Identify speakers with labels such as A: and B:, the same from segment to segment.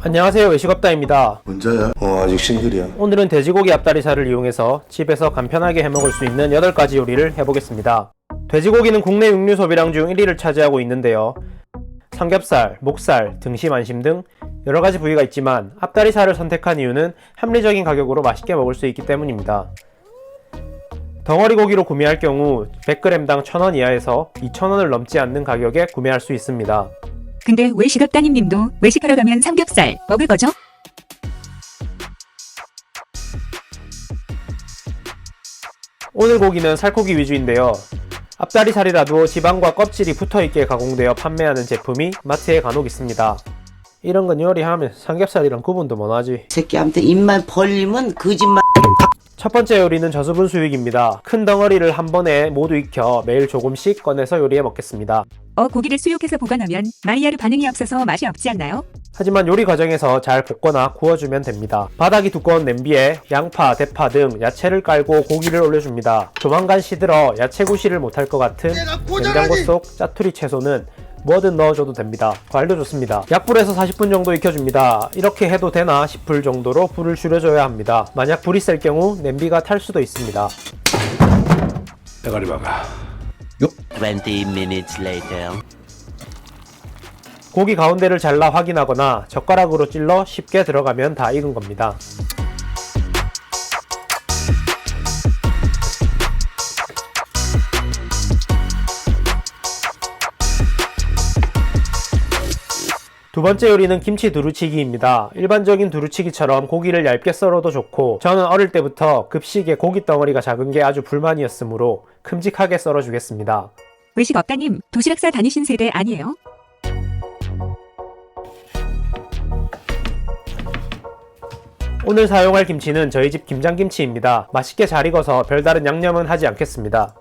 A: 안녕하세요, 외식업다입니다.
B: 혼자야? 아직 싱글이야.
A: 오늘은 돼지고기 앞다리살을 이용해서 집에서 간편하게 해먹을 수 있는 8가지 요리를 해보겠습니다. 돼지고기는 국내 육류 소비량 중 1위를 차지하고 있는데요. 삼겹살, 목살, 등심, 안심 등 여러가지 부위가 있지만 앞다리살을 선택한 이유는 합리적인 가격으로 맛있게 먹을 수 있기 때문입니다. 덩어리 고기로 구매할 경우 100g당 1,000원 이하에서 2,000원을 넘지 않는 가격에 구매할 수 있습니다.
C: 근데 왜 식업따님님도 외식하러 가면 삼겹살 먹을 거죠?
A: 오늘 고기는 살코기 위주인데요. 앞다리살이라도 지방과 껍질이 붙어있게 가공되어 판매하는 제품이 마트에 간혹 있습니다. 이런 건 요리하면 삼겹살이랑 구분도 못하지.
D: 새끼한테 입만 벌리면 거짓말.
A: 첫 번째 요리는 저수분 수육입니다. 큰 덩어리를 한 번에 모두 익혀 매일 조금씩 꺼내서 요리해 먹겠습니다.
C: 고기를 수육해서 보관하면 마이야르 반응이 없어서 맛이 없지 않나요?
A: 하지만 요리 과정에서 잘 볶거나 구워주면 됩니다. 바닥이 두꺼운 냄비에 양파, 대파 등 야채를 깔고 고기를 올려줍니다. 조만간 시들어 야채 구실을 못할 것 같은 냉장고 속 짜투리 채소는 뭐든 넣어줘도 됩니다. 과일도 좋습니다. 약불에서 40분 정도 익혀줍니다. 이렇게 해도 되나 싶을 정도로 불을 줄여줘야 합니다. 만약 불이 셀 경우 냄비가 탈 수도 있습니다.
B: 대가리 박아.
E: 20 minutes later.
A: 고기 가운데를 잘라 확인하거나 젓가락으로 찔러 쉽게 들어가면 다 익은 겁니다. 두 번째 요리는 김치 두루치기입니다. 일반적인 두루치기처럼 고기를 얇게 썰어도 좋고 저는 어릴 때부터 급식에 고기 덩어리가 작은 게 아주 불만이었으므로 큼직하게 썰어주겠습니다.
C: 외식업따님 도시락사 다니신 세대 아니에요?
A: 오늘 사용할 김치는 저희 집 김장김치입니다. 맛있게 잘 익어서 별다른 양념은 하지 않겠습니다.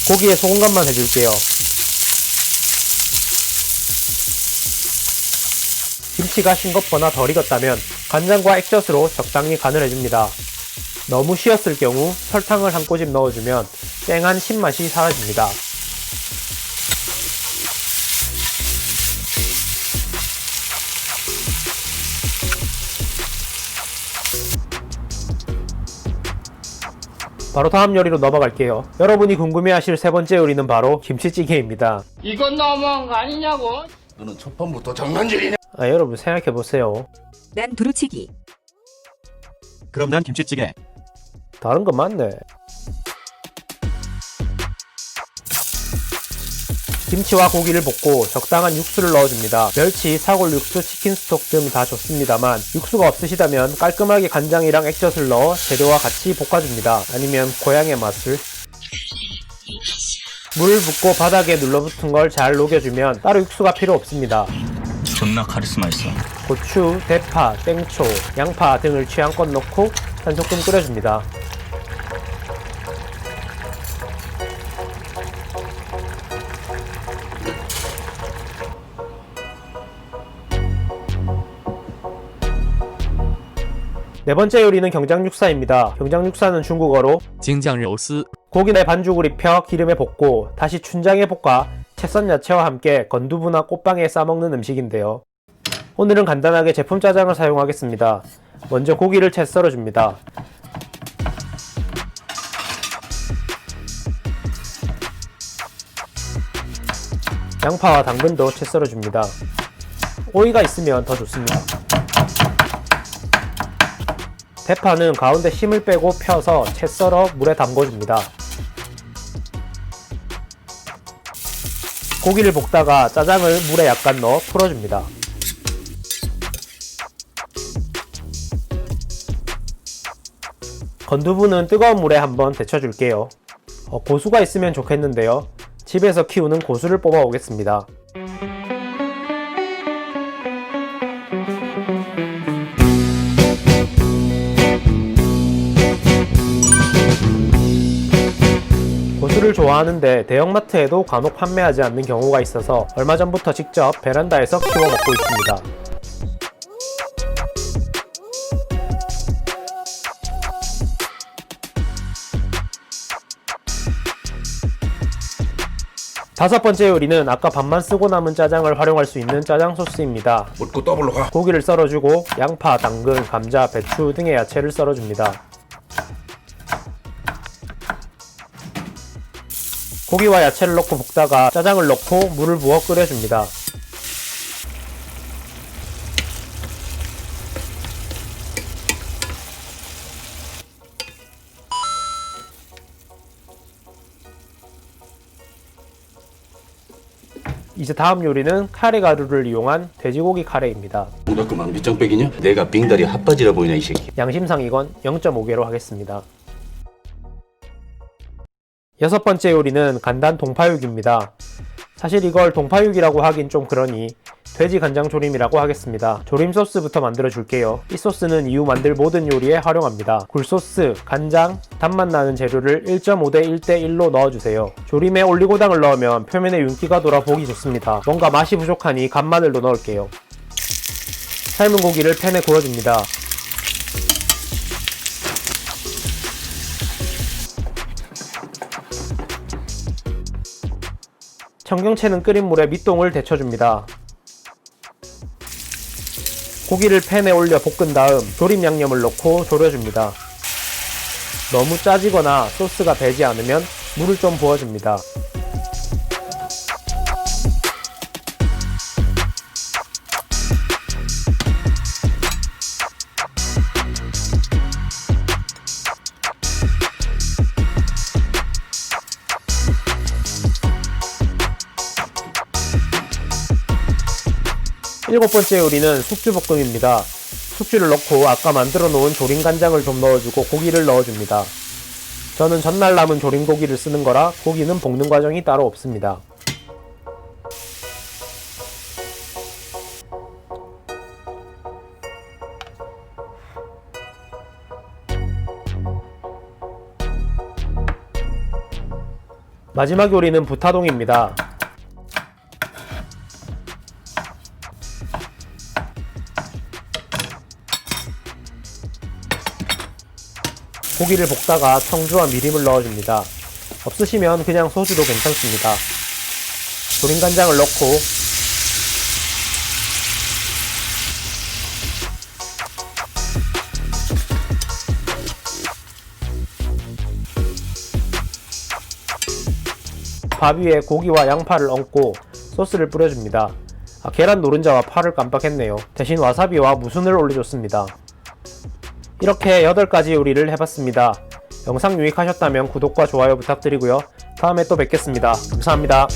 A: 고기에 소금간만 해줄게요. 김치가 싱겁거나 덜 익었다면 간장과 액젓으로 적당히 간을 해줍니다. 너무 쉬었을 경우 설탕을 한 꼬집 넣어주면 땡한 신맛이 사라집니다. 바로 다음 요리로 넘어갈게요. 여러분이 궁금해하실 세 번째 요리는 바로 김치찌개입니다.
F: 이건 너무한 거 아니냐고?
B: 너는 첫 판부터 장난질이냐?
A: 여러분 생각해보세요.
C: 난 두루치기.
G: 그럼 난 김치찌개.
A: 다른 거 맞네. 김치와 고기를 볶고 적당한 육수를 넣어줍니다. 멸치, 사골 육수, 치킨 스톡 등 다 좋습니다만 육수가 없으시다면 깔끔하게 간장이랑 액젓을 넣어 재료와 같이 볶아줍니다. 아니면 고향의 맛을. 물을 붓고 바닥에 눌러붙은 걸 잘 녹여주면 따로 육수가 필요 없습니다.
G: 존나 카리스마 있어.
A: 고추, 대파, 땡초, 양파 등을 취향껏 넣고 한 소끔 끓여줍니다. 네 번째 요리는 경장육사입니다. 경장육사는 중국어로
H: 京酱肉丝
A: 고기 내 반죽을 입혀 기름에 볶고 다시 춘장에 볶아 채 썬 야채와 함께 건두부나 꽃빵에 싸먹는 음식인데요. 오늘은 간단하게 제품 짜장을 사용하겠습니다. 먼저 고기를 채 썰어줍니다. 양파와 당근도 채 썰어줍니다. 오이가 있으면 더 좋습니다. 대파는 가운데 심을 빼고 펴서 채 썰어 물에 담궈줍니다. 고기를 볶다가 짜장을 물에 약간 넣어 풀어줍니다. 건두부는 뜨거운 물에 한번 데쳐줄게요. 고수가 있으면 좋겠는데요. 집에서 키우는 고수를 뽑아 오겠습니다. 고수를 좋아하는데 대형마트에도 간혹 판매하지 않는 경우가 있어서 얼마 전부터 직접 베란다에서 키워 먹고 있습니다. 5번째 요리는 아까 밥만 쓰고 남은 짜장을 활용할 수 있는 짜장 소스입니다.
B: 묻고 더블로 가.
A: 고기를 썰어주고 양파, 당근, 감자, 배추 등의 야채를 썰어줍니다. 고기와 야채를 넣고 볶다가 짜장을 넣고 물을 부어 끓여줍니다. 이제 다음 요리는 카레 가루를 이용한 돼지고기 카레입니다.
H: 너 그만 밑장빼기냐? 내가 빙다리 핫바지라 보이냐 이 새끼.
A: 양심상 이건 0.5개로 하겠습니다. 6번째 요리는 간단 동파육입니다. 사실 이걸 동파육이라고 하긴 좀 그러니 돼지 간장 조림이라고 하겠습니다. 조림 소스부터 만들어 줄게요. 이 소스는 이후 만들 모든 요리에 활용합니다. 굴소스, 간장, 단맛 나는 재료를 1.5대 1대 1로 넣어주세요. 조림에 올리고당을 넣으면 표면에 윤기가 돌아 보기 좋습니다. 뭔가 맛이 부족하니 간마늘도 넣을게요. 삶은 고기를 팬에 구워줍니다. 청경채는 끓인 물에 밑동을 데쳐줍니다. 고기를 팬에 올려 볶은 다음 조림 양념을 넣고 졸여줍니다. 너무 짜지거나 소스가 배지 않으면 물을 좀 부어줍니다. 일곱 번째 요리는 숙주볶음입니다. 숙주를 넣고 아까 만들어 놓은 조림 간장을 좀 넣어주고 고기를 넣어줍니다. 저는 전날 남은 조림 고기를 쓰는 거라 고기는 볶는 과정이 따로 없습니다. 마지막 요리는 부타동입니다. 고기를 볶다가 청주와 미림을 넣어줍니다. 없으시면 그냥 소주도 괜찮습니다. 조림간장을 넣고 밥 위에 고기와 양파를 얹고 소스를 뿌려줍니다. 계란 노른자와 파를 깜빡했네요. 대신 와사비와 무순을 올려줬습니다. 이렇게 8가지 요리를 해봤습니다. 영상 유익하셨다면 구독과 좋아요 부탁드리고요. 다음에 또 뵙겠습니다. 감사합니다.